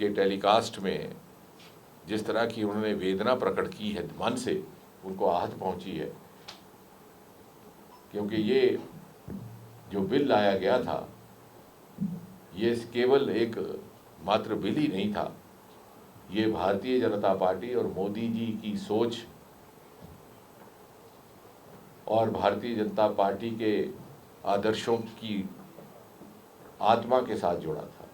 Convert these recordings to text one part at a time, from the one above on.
के टेलीकास्ट में जिस तरह की उन्होंने वेदना प्रकट की है, मन से उनको आहत पहुंची है, क्योंकि ये जो बिल लाया गया था ये केवल एक मात्र बिल ही नहीं था, ये भारतीय जनता पार्टी और मोदी जी की सोच और भारतीय जनता पार्टी के आदर्शों की आत्मा के साथ जुड़ा था।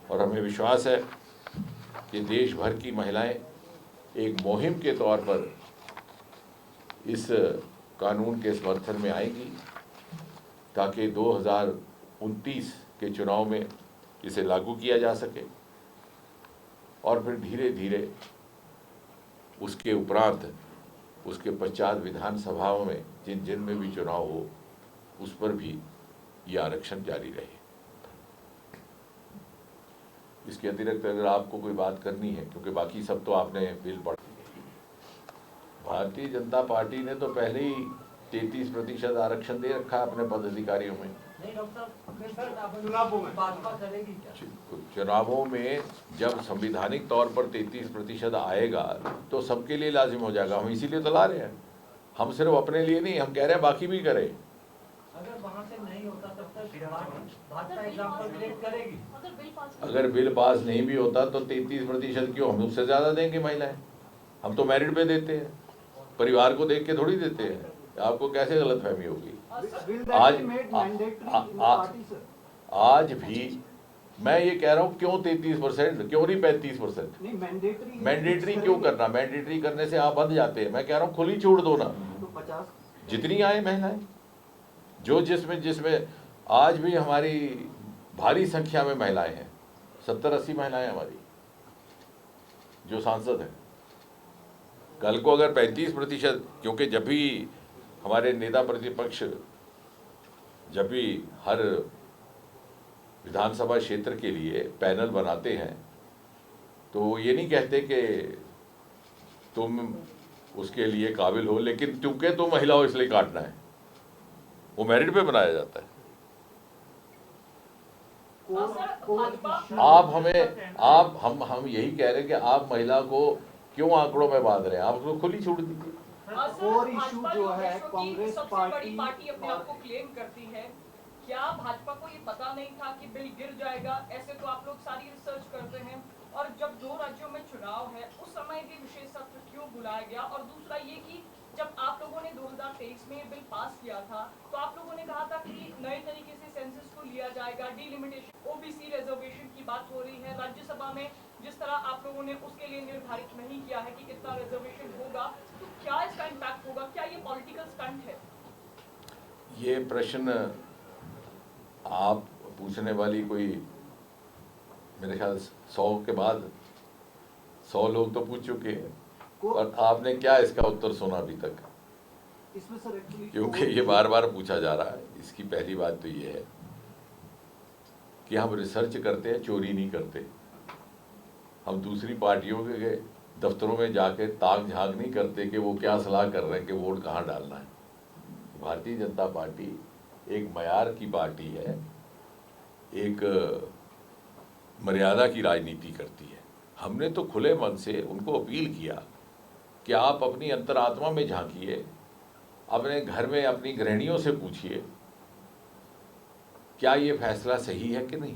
और हमें विश्वास है कि देश भर की महिलाएं एक मुहिम के तौर पर इस कानून के समर्थन में आएंगी, ताकि 2029 के चुनाव में इसे लागू किया जा सके और फिर धीरे धीरे उसके उपरांत उसके पश्चात विधानसभाओं में जिन जिन में भी चुनाव हो उस पर भी ये आरक्षण जारी रहे। इसके अतिरिक्त अगर आपको कोई बात करनी है, क्योंकि बाकी सब तो आपने बिल पढ़, भारतीय जनता पार्टी ने तो पहले ही 33% आरक्षण दे रखा है अपने पदाधिकारियों में। चुनावों में जब संवैधानिक तौर पर 33% आएगा तो सबके लिए लाजिम हो जाएगा। हम इसीलिए तो ला रहे हैं, हम सिर्फ अपने लिए नहीं, हम कह रहे हैं बाकी भी करें। अगर वहां से नहीं होता तब तक भाजपा एग्जाम्पल क्रिएट करेगी। अगर बिल पास नहीं भी होता तो 33% क्यों, हम उससे ज़्यादा देंगे महिलाएं। हम तो मेरिट पे देते हैं, परिवार को देख के थोड़ी देते हैं। आपको कैसे गलतफहमी होगी? आज भी मैं ये कह रहा हूँ, क्यों 33%, क्यों नहीं 35%? मैंडेटरी क्यों करना? मैंडेटरी करने से आप बंध जाते हैं। मैं कह रहा हूँ खुली छूट दो ना, तो 50 जितनी आए महिलाएं, जो जिसमें आज भी हमारी भारी संख्या में महिलाएं हैं, 70-80 महिलाएं हमारी जो सांसद हैं। कल को अगर 35%, क्योंकि जब भी हमारे नेता प्रतिपक्ष जब भी हर विधानसभा क्षेत्र के लिए पैनल बनाते हैं तो ये नहीं कहते कि तुम उसके लिए काबिल हो, लेकिन चूंकि तुम महिला हो इसलिए काटना है। वो मेरिट पे बनाया जाता है। आप हमें हम यही कह रहे हैं कि आप महिला को क्यों आंकड़ों में बांध रहे हैं? आप उसको खुली छूट दीजिए। और इशू जो है कांग्रेस सबसे बड़ी पार्टी अपने आप को क्लेम करती है, क्या भाजपा को ये पता नहीं था कि बिल गिर जाएगा? ऐसे तो आप लोग सारी रिसर्च करते हैं, और जब 2 राज्यों में चुनाव है उस समय भी विशेष सत्र क्यों बुलाया गया? और दूसरा ये कि जब आप लोगों ने 2023 में ये बिल पास किया था तो आप लोगों ने कहा था कि नए तरीके से सेंसस को लिया जाएगा, डिलिमिटेशन, ओबीसी रिजर्वेशन की बात हो रही है। राज्यसभा में जिस तरह आप लोगों ने उसके लिए निर्धारित नहीं किया है कि कितना रिजर्वेशन होगा, तो क्या इसका इम्पैक्ट होगा? क्या ये पॉलिटिकल स्टंट है? ये प्रश्न आप पूछने वाली कोई मेरे ख्याल 100 के बाद 100 लोग तो पूछ चुके हैं, और आपने क्या इसका उत्तर सुना अभी तक? इसमें सर क्योंकि ये बार बार पूछा जा रहा है। इसकी पहली बात तो ये है कि हम रिसर्च करते हैं, चोरी नहीं करते। हम दूसरी पार्टियों के दफ्तरों में जाके ताक झांक नहीं करते कि वो क्या सलाह कर रहे हैं कि वोट कहाँ डालना है। भारतीय जनता पार्टी एक मयार की पार्टी है, एक मर्यादा की राजनीति करती है। हमने तो खुले मन से उनको अपील किया कि आप अपनी अंतरात्मा में झांकिए, अपने घर में अपनी गृहिणियों से पूछिए क्या ये फैसला सही है कि नहीं।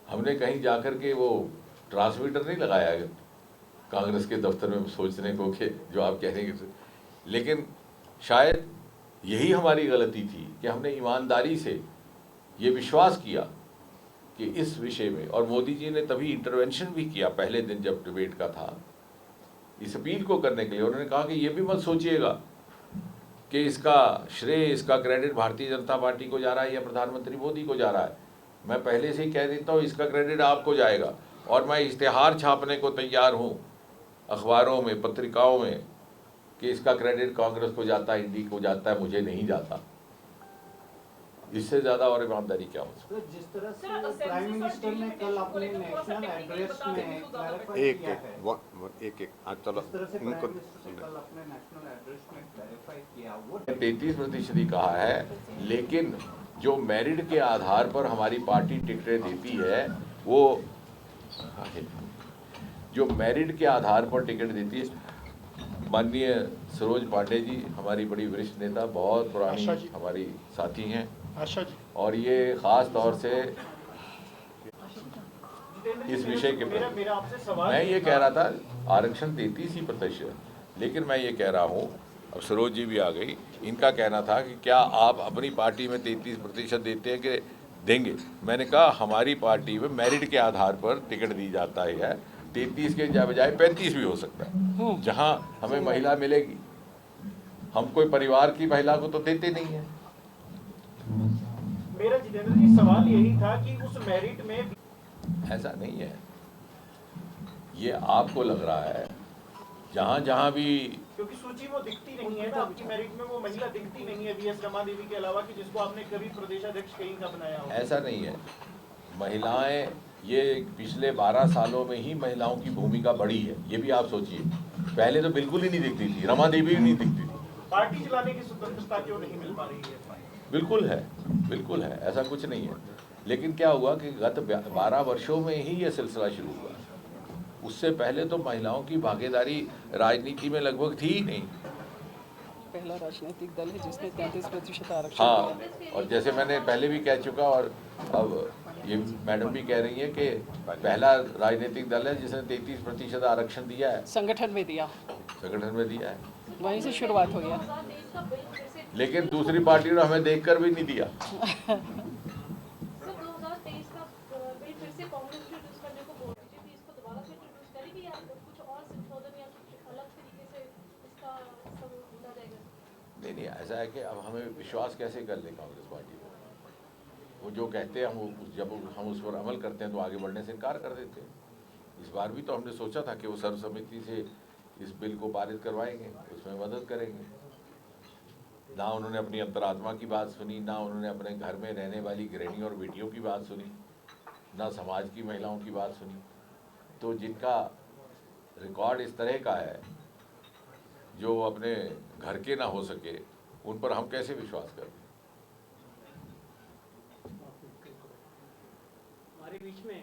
हमने कहीं जाकर के वो ट्रांसमीटर नहीं लगाया कांग्रेस के दफ्तर में सोचने को कि जो आप कह रहे हैं, लेकिन शायद यही हमारी गलती थी कि हमने ईमानदारी से ये विश्वास किया कि इस विषय में, और मोदी जी ने तभी इंटरवेंशन भी किया पहले दिन जब डिबेट का था, इस अपील को करने के लिए। उन्होंने कहा कि ये भी मत सोचिएगा कि इसका श्रेय, इसका क्रेडिट भारतीय जनता पार्टी को जा रहा है या प्रधानमंत्री मोदी को जा रहा है। मैं पहले से ही कह देता हूँ इसका क्रेडिट आपको जाएगा, और मैं इश्तेहार छापने को तैयार हूँ अखबारों में, पत्रिकाओं में, कि इसका क्रेडिट कांग्रेस को जाता है, इंडी को जाता है, मुझे नहीं जाता। इससे ज़्यादा और ईमानदारी क्या हो सकती तो जिस तरह सर, से असेंबली प्राइम और मिनिस्टर ने डेली कल अपने में थोड़ा सा नेशनल टेक्निकली एड्रेस बता दें में तो ज़्यादा क्लैरिफाई एक किया एक है, एक हाँ चलो जिस तरह से इनको प्राइम मिनिस्टर ने कल अपने नेशनल एड्रेस में क्लैरिफाई किया वो 33% ही कहा है, लेकिन जो मेरिट के आधार पर हमारी पार्टी टिकटें देती है वो जो मेरिट के आधार पर टिकट देती है, माननीय सरोज पांडे जी हमारी बड़ी वरिष्ठ नेता, बहुत पुरानी आशा जी। हमारी साथी हैं, आशा जी, और ये ख़ास तौर से इस विषय के प्रति मेरा आपसे सवाल मैं ये कह रहा था आरक्षण 33%, लेकिन मैं ये कह रहा हूँ, अब सरोज जी भी आ गई, इनका कहना था कि क्या आप अपनी पार्टी में 33% देते हैं कि देंगे। मैंने कहा हमारी पार्टी में मेरिट के आधार पर टिकट दी जाता है, 33 के बजाय 35 भी हो सकता है, जहाँ हमें महिला मिलेगी। हम कोई परिवार की महिला को तो देते नहीं है। मेरा जितेंद्र जी सवाल यही था कि उस मेरिट में ऐसा नहीं है, ये आपको लग रहा है, जहाँ जहाँ भी क्योंकि सूची वो दिखती नहीं है ना, आपकी मेरिट में वो महिला दिखती नहीं है वीएस रमा देवी के अलावा, कि जिसको आपने कभी प्रदेशाध्यक्ष कहीं का बनाया हो। ऐसा नहीं है। महिलाएं, ये पिछले 12 सालों में ही महिलाओं की भूमिका बढ़ी है, ये भी आप सोचिए। पहले तो बिल्कुल ही नहीं दिखती थी, रमा देवी भी नहीं दिखती थी। पार्टी चलाने की स्वतंत्रता क्यों नहीं मिल पा रही है? बिल्कुल है, बिल्कुल है, ऐसा कुछ नहीं है। लेकिन क्या हुआ कि गत 12 वर्षों में ही ये सिलसिला शुरू हुआ। उससे पहले तो महिलाओं की भागीदारी राजनीति में लगभग थी ही नहीं। पहला राजनीतिक दल है जिसने 33% आरक्षण हाँ, दिया। और जैसे मैंने पहले भी कह चुका, और अब ये मैडम भी कह रही है कि पहला राजनीतिक दल है जिसने 33% आरक्षण दिया है, संगठन में दिया, संगठन में दिया है। वहीं से शुरुआत हो गया। लेकिन दूसरी पार्टी ने हमें देखकर भी नहीं दिया। सर 2023 का बिल फिर से कांग्रेस इंट्रोड्यूस करने को बोल रही थी, इसको दोबारा से इंट्रोड्यूस करेगी या कुछ और संशोधन या कुछ अलग तरीके से इसका सब होना जाएगा? नहीं, ऐसा है कि अब हमें विश्वास कैसे कर ले कांग्रेस पार्टी को। वो जो कहते हैं जब हम उस पर अमल करते हैं तो आगे बढ़ने से इनकार कर देते हैं। इस बार भी तो हमने सोचा था कि वो सर्वसम्मति से इस बिल को पारित करवाएंगे, उसमें मदद करेंगे। ना उन्होंने अपनी अंतरात्मा की बात सुनी, ना उन्होंने अपने घर में रहने वाली गृहिणी और बेटियों की बात सुनी, ना समाज की महिलाओं की बात सुनी। तो जिनका रिकॉर्ड इस तरह का है, जो अपने घर के ना हो सके, उन पर हम कैसे विश्वास करें। हमारे बीच में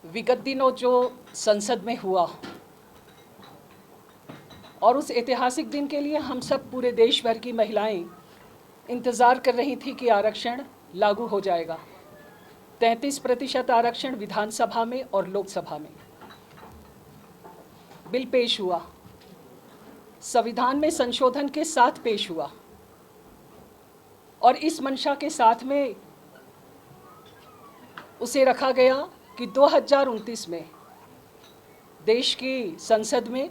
विगत दिनों जो संसद में हुआ और उस ऐतिहासिक दिन के लिए हम सब पूरे देश भर की महिलाएं इंतज़ार कर रही थी कि आरक्षण लागू हो जाएगा। 33% आरक्षण विधानसभा में और लोकसभा में। बिल पेश हुआ, संविधान में संशोधन के साथ पेश हुआ, और इस मंशा के साथ में उसे रखा गया कि 2029 में देश की संसद में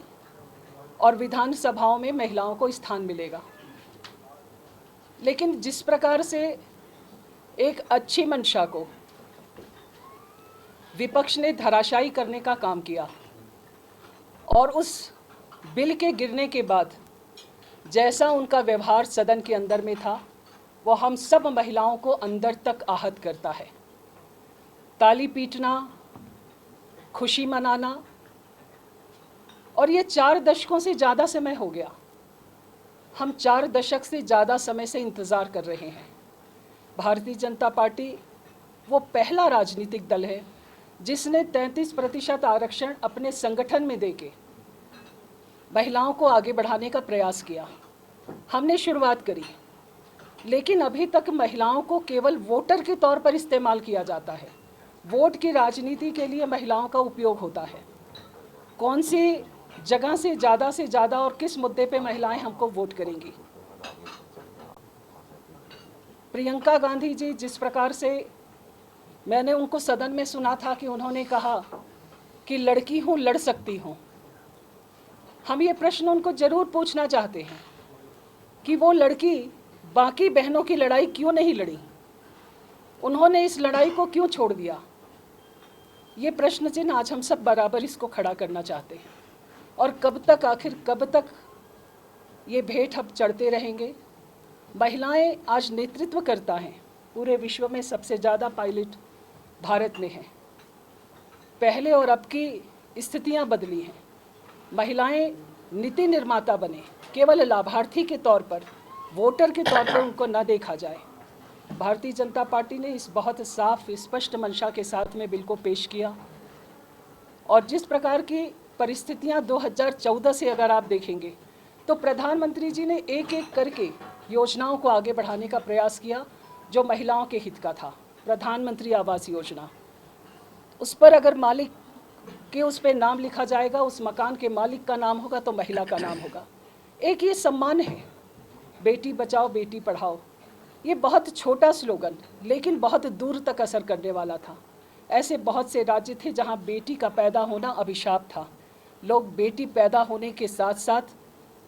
और विधानसभाओं में महिलाओं को स्थान मिलेगा। लेकिन जिस प्रकार से एक अच्छी मंशा को विपक्ष ने धराशायी करने का काम किया, और उस बिल के गिरने के बाद जैसा उनका व्यवहार सदन के अंदर में था, वो हम सब महिलाओं को अंदर तक आहत करता है। ताली पीटना, खुशी मनाना, और ये 4 दशकों से ज़्यादा समय हो गया। हम 4 दशक से ज़्यादा समय से इंतज़ार कर रहे हैं। भारतीय जनता पार्टी वो पहला राजनीतिक दल है जिसने 33% आरक्षण अपने संगठन में देके महिलाओं को आगे बढ़ाने का प्रयास किया। हमने शुरुआत करी, लेकिन अभी तक महिलाओं को केवल वोटर के तौर पर इस्तेमाल किया जाता है। वोट की राजनीति के लिए महिलाओं का उपयोग होता है। कौन सी जगह से ज़्यादा और किस मुद्दे पे महिलाएं हमको वोट करेंगी। प्रियंका गांधी जी, जिस प्रकार से मैंने उनको सदन में सुना था कि उन्होंने कहा कि लड़की हूँ, लड़ सकती हूँ, हम ये प्रश्न उनको ज़रूर पूछना चाहते हैं कि वो लड़की बाकी बहनों की लड़ाई क्यों नहीं लड़ी, उन्होंने इस लड़ाई को क्यों छोड़ दिया। ये प्रश्न चिन्ह आज हम सब बराबर इसको खड़ा करना चाहते हैं। और कब तक, आखिर कब तक ये भेंट हम चढ़ते रहेंगे। महिलाएं आज नेतृत्व करता हैं। पूरे विश्व में सबसे ज़्यादा पायलट भारत में हैं। पहले और अब की स्थितियां बदली हैं। महिलाएं नीति निर्माता बने, केवल लाभार्थी के तौर पर, वोटर के तौर पर उनको न देखा जाए। भारतीय जनता पार्टी ने इस बहुत साफ स्पष्ट मंशा के साथ में बिल को पेश किया और जिस प्रकार की परिस्थितियां 2014 से अगर आप देखेंगे तो प्रधानमंत्री जी ने एक एक करके योजनाओं को आगे बढ़ाने का प्रयास किया जो महिलाओं के हित का था। प्रधानमंत्री आवास योजना, उस पर अगर मालिक के उस पर नाम लिखा जाएगा, उस मकान के मालिक का नाम होगा तो महिला का नाम होगा। एक ये सम्मान है, बेटी बचाओ बेटी पढ़ाओ। ये बहुत छोटा स्लोगन लेकिन बहुत दूर तक असर करने वाला था। ऐसे बहुत से राज्य थे जहां बेटी का पैदा होना अभिशाप था। लोग बेटी पैदा होने के साथ साथ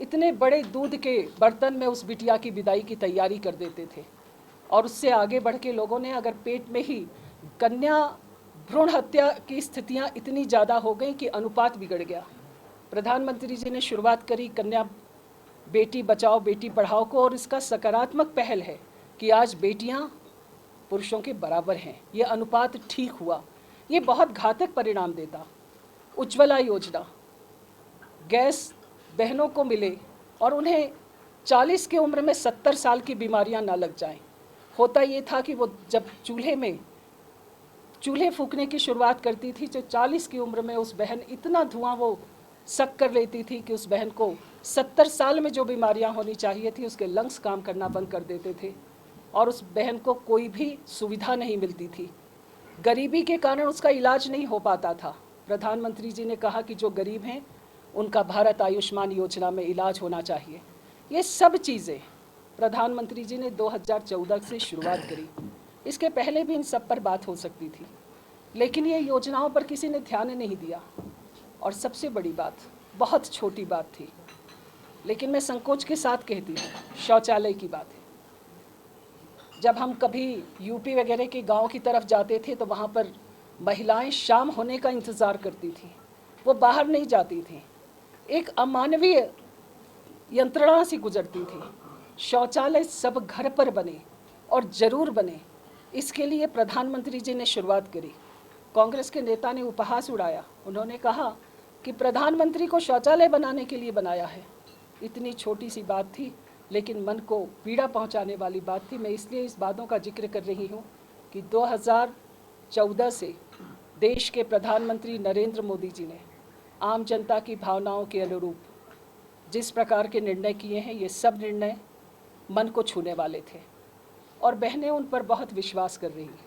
इतने बड़े दूध के बर्तन में उस बिटिया की विदाई की तैयारी कर देते थे और उससे आगे बढ़ के लोगों ने अगर पेट में ही कन्या भ्रूण हत्या की स्थितियां इतनी ज़्यादा हो गई कि अनुपात बिगड़ गया। प्रधानमंत्री जी ने शुरुआत करी कन्या बेटी बचाओ बेटी पढ़ाओ को और इसका सकारात्मक पहल है कि आज बेटियां पुरुषों के बराबर हैं। ये अनुपात ठीक हुआ, ये बहुत घातक परिणाम देता। उज्ज्वला योजना, गैस बहनों को मिले और उन्हें 40 की उम्र में 70 साल की बीमारियां ना लग जाएं। होता ये था कि वो जब चूल्हे फूकने की शुरुआत करती थी तो 40 की उम्र में उस बहन इतना धुआं वो सक कर लेती थी कि उस बहन को 70 साल में जो बीमारियां होनी चाहिए थी उसके लंग्स काम करना बंद कर देते थे और उस बहन को कोई भी सुविधा नहीं मिलती थी। गरीबी के कारण उसका इलाज नहीं हो पाता था। प्रधानमंत्री जी ने कहा कि जो गरीब हैं उनका भारत आयुष्मान योजना में इलाज होना चाहिए। ये सब चीज़ें प्रधानमंत्री जी ने 2014 से शुरुआत करी। इसके पहले भी इन सब पर बात हो सकती थी लेकिन ये योजनाओं पर किसी ने ध्यान नहीं दिया। और सबसे बड़ी बात, बहुत छोटी बात थी लेकिन मैं संकोच के साथ कहती हूँ, शौचालय की बात है। जब हम कभी यूपी वगैरह के गांव की तरफ जाते थे तो वहाँ पर महिलाएं शाम होने का इंतज़ार करती थी, वो बाहर नहीं जाती थी, एक अमानवीय यंत्रणा से गुजरती थी। शौचालय सब घर पर बने और ज़रूर बने, इसके लिए प्रधानमंत्री जी ने शुरुआत करी। कांग्रेस के नेता ने उपहास उड़ाया, उन्होंने कहा कि प्रधानमंत्री को शौचालय बनाने के लिए बनाया है। इतनी छोटी सी बात थी लेकिन मन को पीड़ा पहुंचाने वाली बात थी। मैं इसलिए इस बातों का जिक्र कर रही हूं कि 2014 से देश के प्रधानमंत्री नरेंद्र मोदी जी ने आम जनता की भावनाओं के अनुरूप जिस प्रकार के निर्णय किए हैं, ये सब निर्णय मन को छूने वाले थे और बहनें उन पर बहुत विश्वास कर रही हैं।